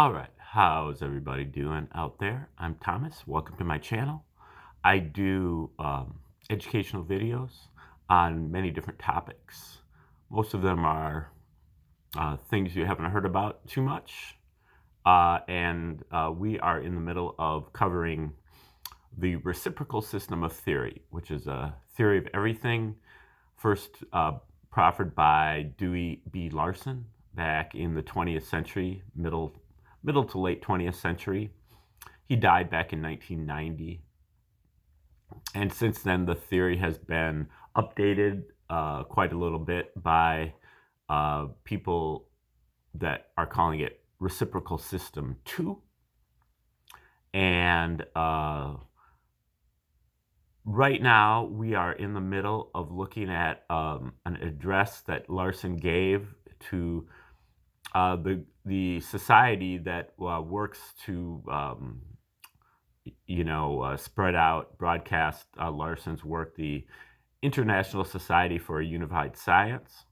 All right, how's everybody doing out there? I'm Thomas. Welcome to my channel. I do educational videos on many different topics. Most of them are things you haven't heard about too much. And we are in the middle of covering the reciprocal system of theory, which is a theory of everything, first proffered by Dewey B. Larson back in the 20th century, middle to late 20th century. He died back in 1990. And since then, the theory has been updated quite a little bit by people that are calling it Reciprocal System 2. And right now, we are in the middle of looking at an address that Larson gave to the society that works to spread out, broadcast Larson's work, the International Society for a Unified Science.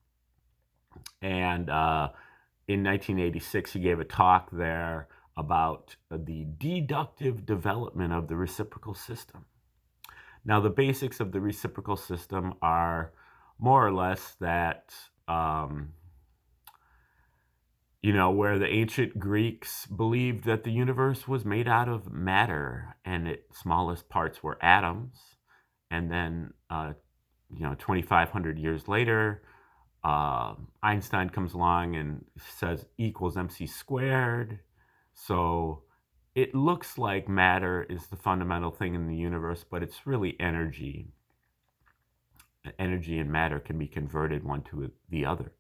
And in 1986, he gave a talk there about the deductive development of the reciprocal system. Now, the basics of the reciprocal system are more or less that where the ancient Greeks believed that the universe was made out of matter and its smallest parts were atoms. And then, 2,500 years later, Einstein comes along and says E equals mc squared. So it looks like matter is the fundamental thing in the universe, but it's really energy. Energy and matter can be converted one to the other.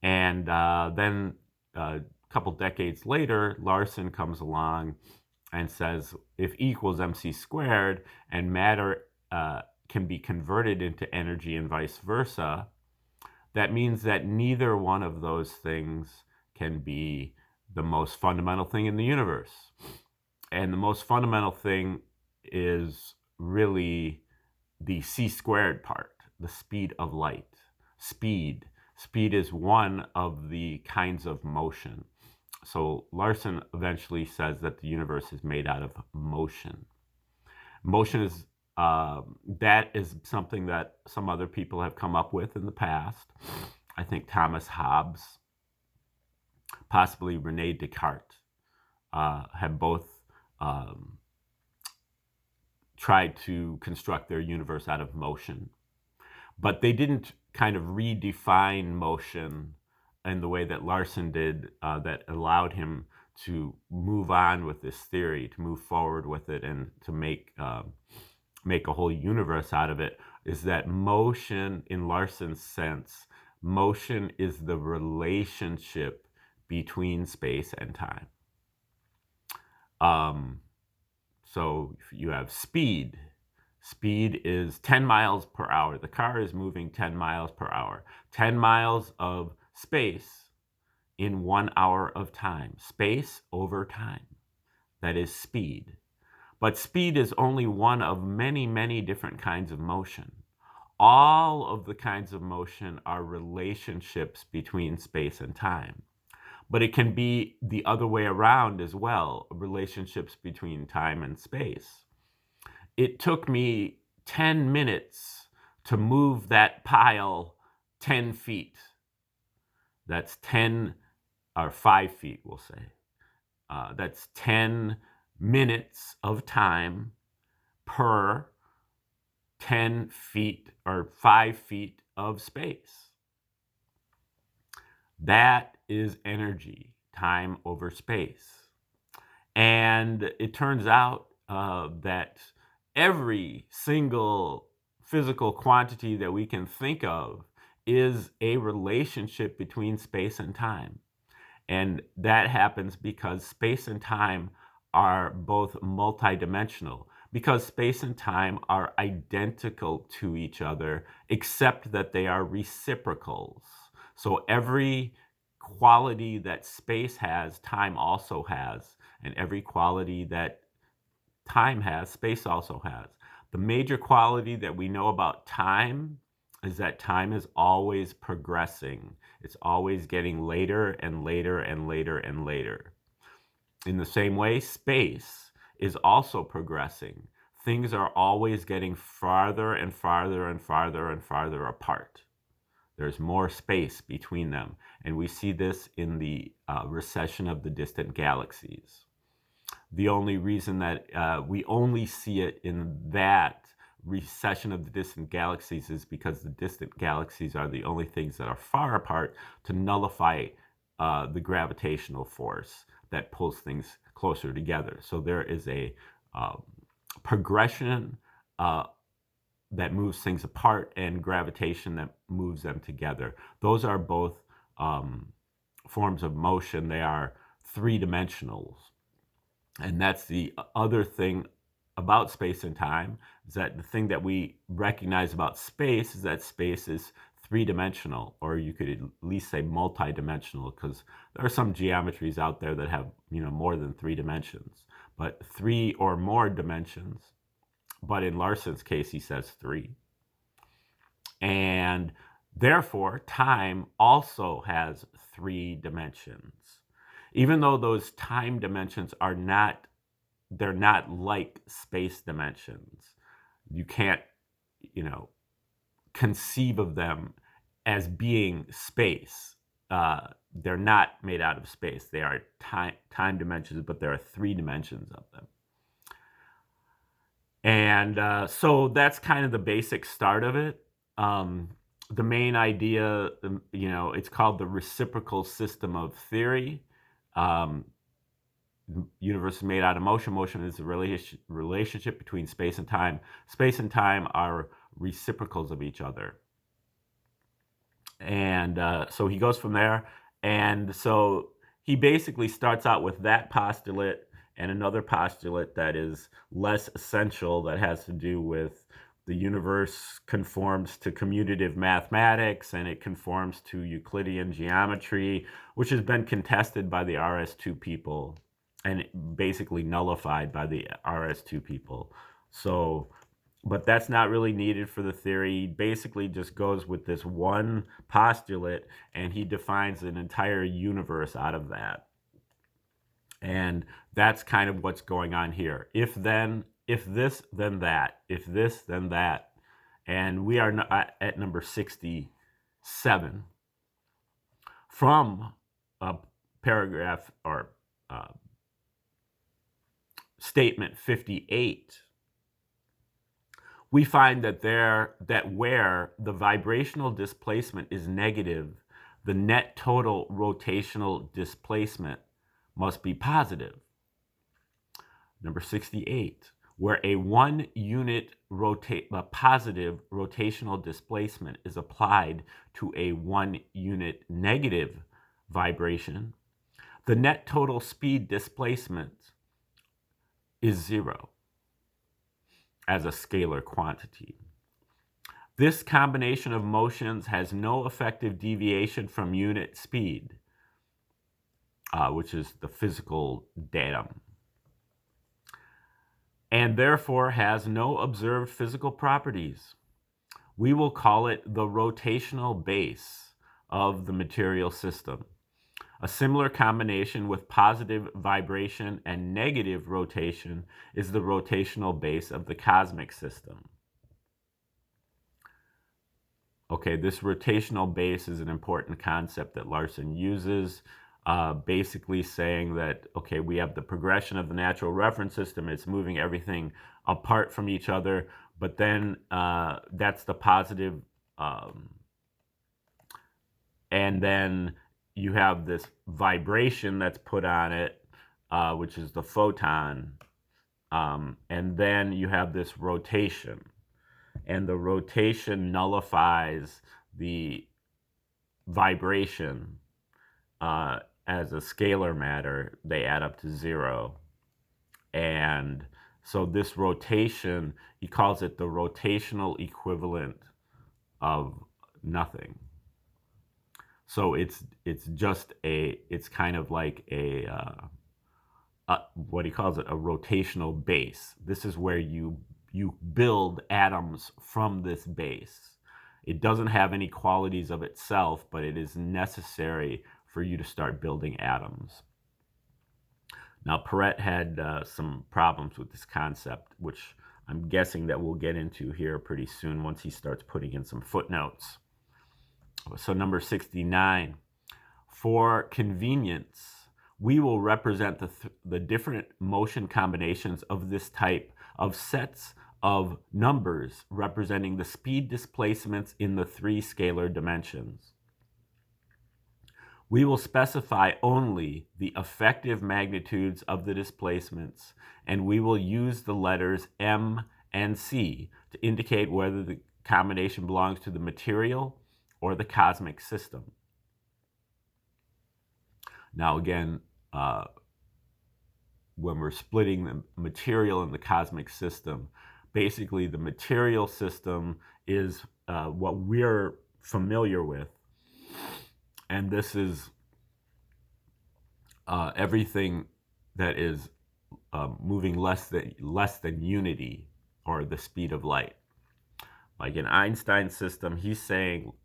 And then a couple decades later, Larson comes along and says, if E equals mc squared and matter can be converted into energy and vice versa, that means that neither one of those things can be the most fundamental thing in the universe. And the most fundamental thing is really the c squared part, the speed of light. Speed is one of the kinds of motion. So Larson eventually says that the universe is made out of motion. Motion is that is something that some other people have come up with in the past. I think Thomas Hobbes, possibly Rene Descartes, have both tried to construct their universe out of motion. But they didn't kind of redefine motion in the way that Larson did, that allowed him to move on with this theory, to move forward with it, and to make a whole universe out of it. Is that motion, in Larson's sense, motion is the relationship between space and time. So you have speed. Speed is 10 miles per hour. The car is moving 10 miles per hour. 10 miles of space in 1 hour of time. Space over time. That is speed. But speed is only one of many, many different kinds of motion. All of the kinds of motion are relationships between space and time. But it can be the other way around as well, relationships between time and space. It took me 10 minutes to move that pile 10 feet. That's 10, or 5 feet, we'll say. That's 10 minutes of time per 10 feet or 5 feet of space. That is energy, time over space. And it turns out that every single physical quantity that we can think of is a relationship between space and time. And that happens because space and time are both multidimensional, because space and time are identical to each other, except that they are reciprocals. So every quality that space has, time also has, and every quality that time has, space also has. The major quality that we know about time is that time is always progressing. It's always getting later and later and later and later. In the same way, space is also progressing. Things are always getting farther and farther and farther and farther apart. There's more space between them. And we see this in the recession of the distant galaxies. The only reason that we only see it in that recession of the distant galaxies is because the distant galaxies are the only things that are far apart to nullify the gravitational force that pulls things closer together. So there is a progression that moves things apart and gravitation that moves them together. Those are both forms of motion. They are three-dimensional. And that's the other thing about space and time, is that the thing that we recognize about space is that space is three-dimensional, or you could at least say multi-dimensional, because there are some geometries out there that have more than 3 dimensions, but 3 or more dimensions. But in Larson's case, he says 3. And therefore, time also has 3 dimensions. Even though those time dimensions are they're not like space dimensions. You can't, conceive of them as being space. They're not made out of space. They are time dimensions, but there are 3 dimensions of them. And so that's kind of the basic start of it. The main idea, it's called the reciprocal system of theory. Universe is made out of motion. Motion is the relationship between space and time. Space and time are reciprocals of each other. And so he goes from there. And so he basically starts out with that postulate and another postulate that is less essential, that has to do with the universe conforms to commutative mathematics and it conforms to Euclidean geometry, which has been contested by the RS2 people and basically nullified by the RS2 people. So, but that's not really needed for the theory. He basically just goes with this one postulate and he defines an entire universe out of that. And that's kind of what's going on here. If then, if this, then that. If this, then that. And we are at number 67 from a paragraph or statement 58. We find that where the vibrational displacement is negative, the net total rotational displacement must be positive. Number 68, where a 1 unit positive rotational displacement is applied to a 1 unit negative vibration, the net total speed displacement is 0 as a scalar quantity. This combination of motions has no effective deviation from unit speed, which is the physical datum, and therefore has no observed physical properties. We will call it the rotational base of the material system. A similar combination with positive vibration and negative rotation is the rotational base of the cosmic system. Okay, this rotational base is an important concept that Larson uses, basically saying that, okay, we have the progression of the natural reference system. It's moving everything apart from each other, but then that's the positive, and then you have this vibration that's put on it, which is the photon, and then you have this rotation. And the rotation nullifies the vibration as a scalar matter. They add up to 0. And so this rotation, he calls it the rotational equivalent of nothing. So it's kind of like what he calls it, a rotational base. This is where you build atoms from this base. It doesn't have any qualities of itself, but it is necessary for you to start building atoms. Now, Perret had some problems with this concept, which I'm guessing that we'll get into here pretty soon once he starts putting in some footnotes. So number 69, for convenience, we will represent the different motion combinations of this type of sets of numbers representing the speed displacements in the three scalar dimensions. We will specify only the effective magnitudes of the displacements, and we will use the letters M and C to indicate whether the combination belongs to the material or the cosmic system. Now again, when we're splitting the material and the cosmic system, basically the material system is what we're familiar with, and this is everything that is moving less than unity, or the speed of light. Like in Einstein's system,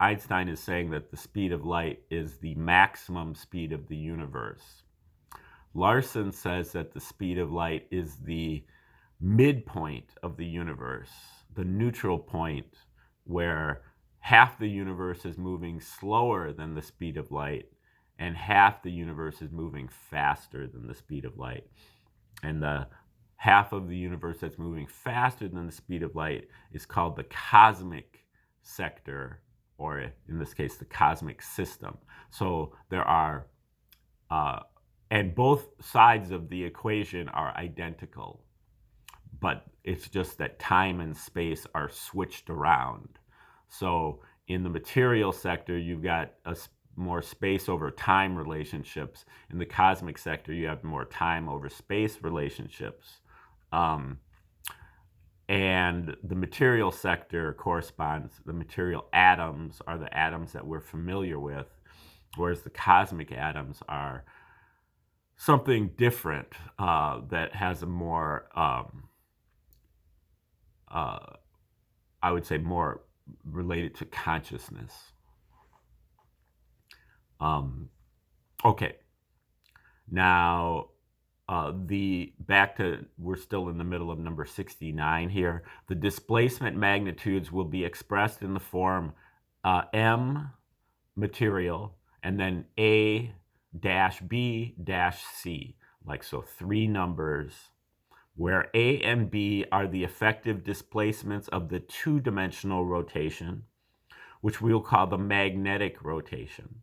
Einstein is saying that the speed of light is the maximum speed of the universe. Larson says that the speed of light is the midpoint of the universe, the neutral point where half the universe is moving slower than the speed of light and half the universe is moving faster than the speed of light. And the half of the universe that's moving faster than the speed of light is called the cosmic sector, or in this case, the cosmic system. So there are, and both sides of the equation are identical, but it's just that time and space are switched around. So in the material sector, you've got more space over time relationships. In the cosmic sector, you have more time over space relationships. And the material sector corresponds, the material atoms are the atoms that we're familiar with, whereas the cosmic atoms are something different that has a more, I would say, more related to consciousness. Okay, now we're still in the middle of number 69 here. The displacement magnitudes will be expressed in the form M material and then A dash B dash C, like so, three numbers, where A and B are the effective displacements of the two-dimensional rotation, which we'll call the magnetic rotation,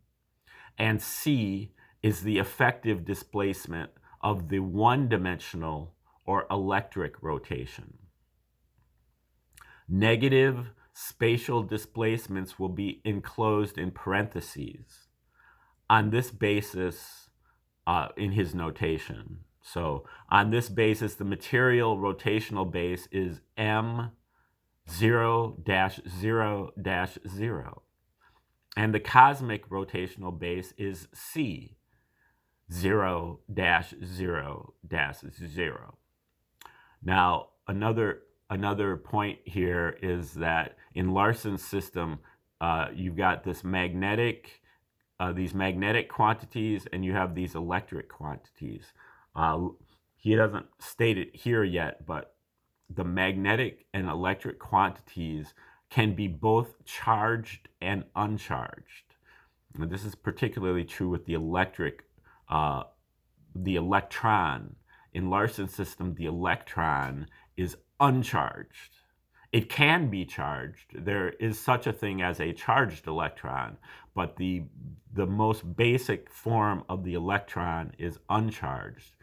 and C is the effective displacement of the one-dimensional or electric rotation. Negative spatial displacements will be enclosed in parentheses on this basis in his notation. So on this basis, the material rotational base is M 0-0-0, and the cosmic rotational base is C 0-0-0. Now, another point here is that in Larson's system, you've got these magnetic quantities, and you have these electric quantities. He doesn't state it here yet, but the magnetic and electric quantities can be both charged and uncharged. And this is particularly true with the electron. In Larson's system, the electron is uncharged. It can be charged. There is such a thing as a charged electron, but the most basic form of the electron is uncharged.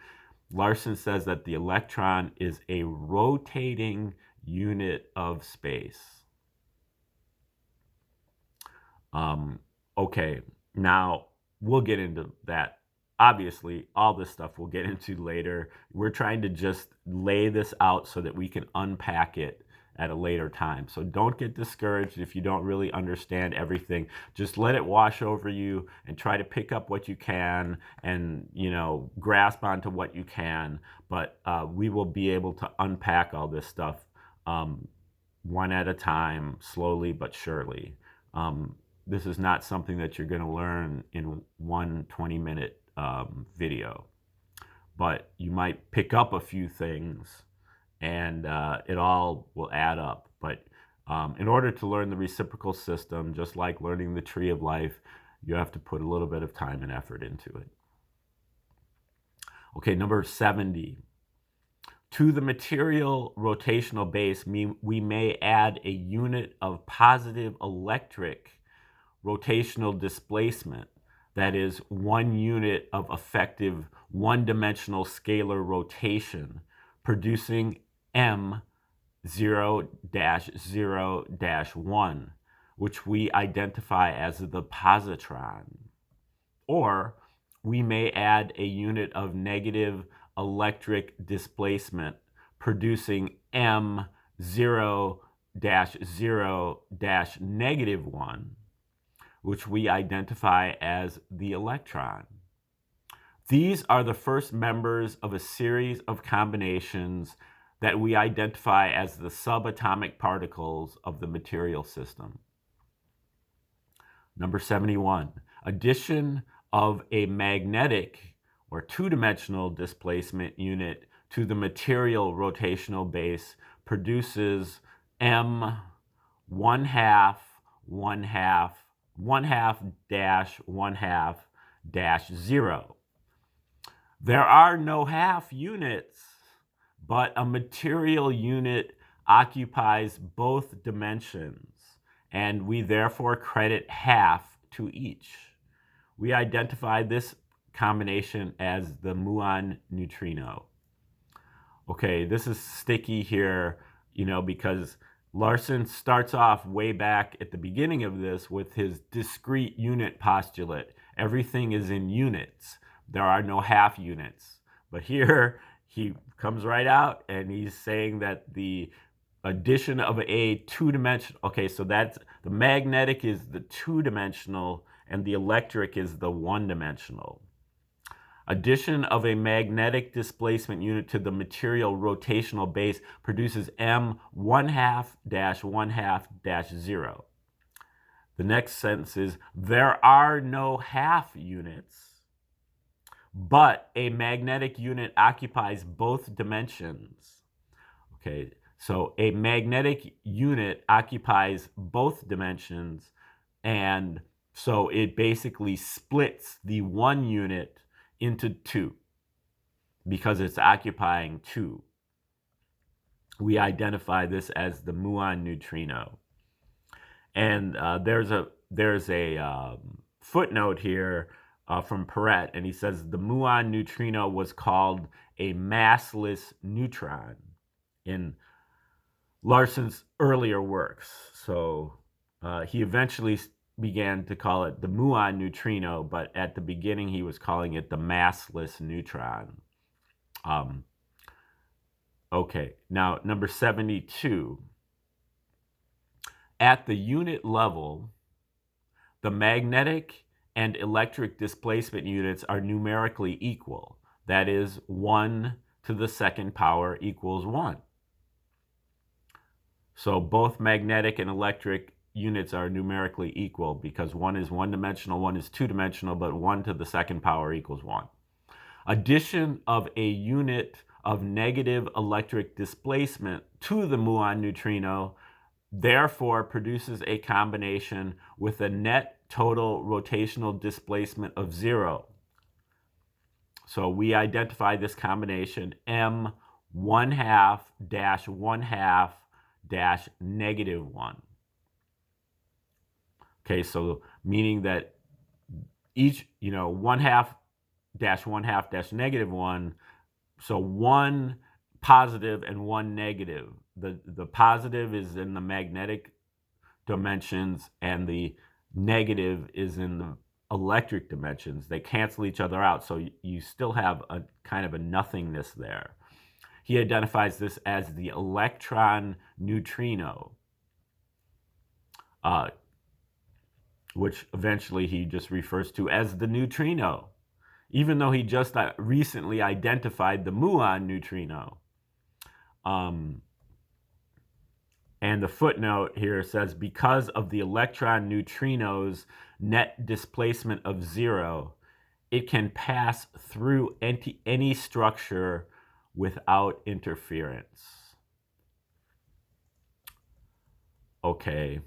Larson says that the electron is a rotating unit of space. Okay, now we'll get into that. Obviously, all this stuff we'll get into later. We're trying to just lay this out so that we can unpack it at a later time. So don't get discouraged if you don't really understand everything. Just let it wash over you and try to pick up what you can and, grasp onto what you can. But we will be able to unpack all this stuff one at a time, slowly but surely. This is not something that you're going to learn in one 20-minute video. but you might pick up a few things and it all will add up. But in order to learn the reciprocal system, just like learning the tree of life, you have to put a little bit of time and effort into it. Okay, number 70. To the material rotational base, we may add a unit of positive electric rotational displacement, that is 1 unit of effective one-dimensional scalar rotation, producing m 0-0-1, which we identify as the positron. Or we may add a unit of negative electric displacement, producing m 0-0-1, which we identify as the electron. These are the first members of a series of combinations that we identify as the subatomic particles of the material system. Number 71, addition of a magnetic or two-dimensional displacement unit to the material rotational base produces m 1/2-1/2-0. There are no half units, but a material unit occupies both dimensions, and we therefore credit half to each. We identify this combination as the muon neutrino. Okay, this is sticky here, because Larson starts off way back at the beginning of this with his discrete unit postulate. Everything is in units. There are no half units. But here he comes right out and he's saying that the addition of a two-dimensional, okay, so that's the magnetic is the two-dimensional and the electric is the one-dimensional. Addition of a magnetic displacement unit to the material rotational base produces m 1/2-1/2-0. The next sentence is, there are no half units, but a magnetic unit occupies both dimensions. Okay, so a magnetic unit occupies both dimensions, and so it basically splits the one unit into two because it's occupying two. We identify this as the muon neutrino. And there's a footnote here from Perret, and he says the muon neutrino was called a massless neutron in Larson's earlier works. So he eventually began to call it the muon neutrino, but at the beginning he was calling it the massless neutron. Okay, now number 72. At the unit level, the magnetic and electric displacement units are numerically equal. That is, 1 to the second power equals 1. So both magnetic and electric units are numerically equal because one is one-dimensional, one is two-dimensional, but 1 to the second power equals 1. Addition of a unit of negative electric displacement to the muon neutrino therefore produces a combination with a net total rotational displacement of 0. So we identify this combination m 1/2-1/2-1. Okay, so meaning that each, 1/2-1/2-1, so 1 positive and 1 negative. The positive is in the magnetic dimensions and the negative is in the electric dimensions. They cancel each other out, so you still have a kind of a nothingness there. He identifies this as the electron neutrino, which eventually he just refers to as the neutrino, even though he just recently identified the muon neutrino. And the footnote here says, because of the electron neutrino's net displacement of 0, it can pass through any structure without interference. Okay.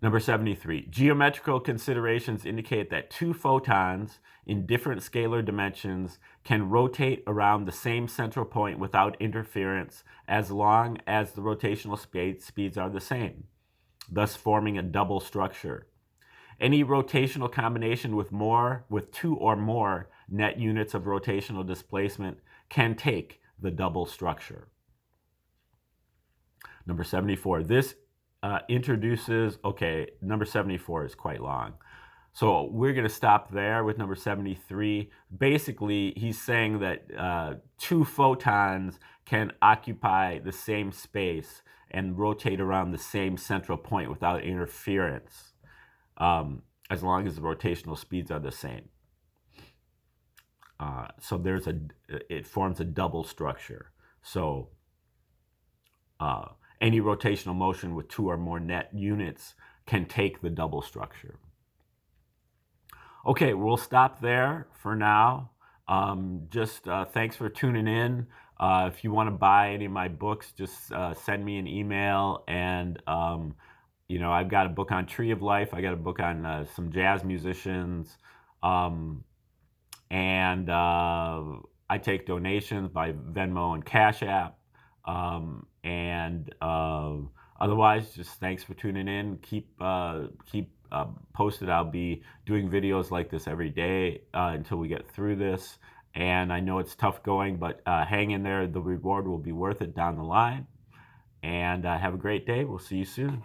Number 73. Geometrical considerations indicate that two photons in different scalar dimensions can rotate around the same central point without interference as long as the rotational speeds are the same, thus forming a double structure. Any rotational combination with two or more net units of rotational displacement can take the double structure. Number 74. This introduces, okay, number 74 is quite long. So we're going to stop there with number 73. Basically, he's saying that two photons can occupy the same space and rotate around the same central point without interference, as long as the rotational speeds are the same. So it forms a double structure. So any rotational motion with two or more net units can take the double structure. Okay, we'll stop there for now. Thanks for tuning in. If you want to buy any of my books, just send me an email. And, I've got a book on Tree of Life. I got a book on some jazz musicians. And I take donations by Venmo and Cash App. Otherwise, just thanks for tuning in. Keep posted. I'll be doing videos like this every day until we get through this. And I know it's tough going, but hang in there. The reward will be worth it down the line. And have a great day. We'll see you soon.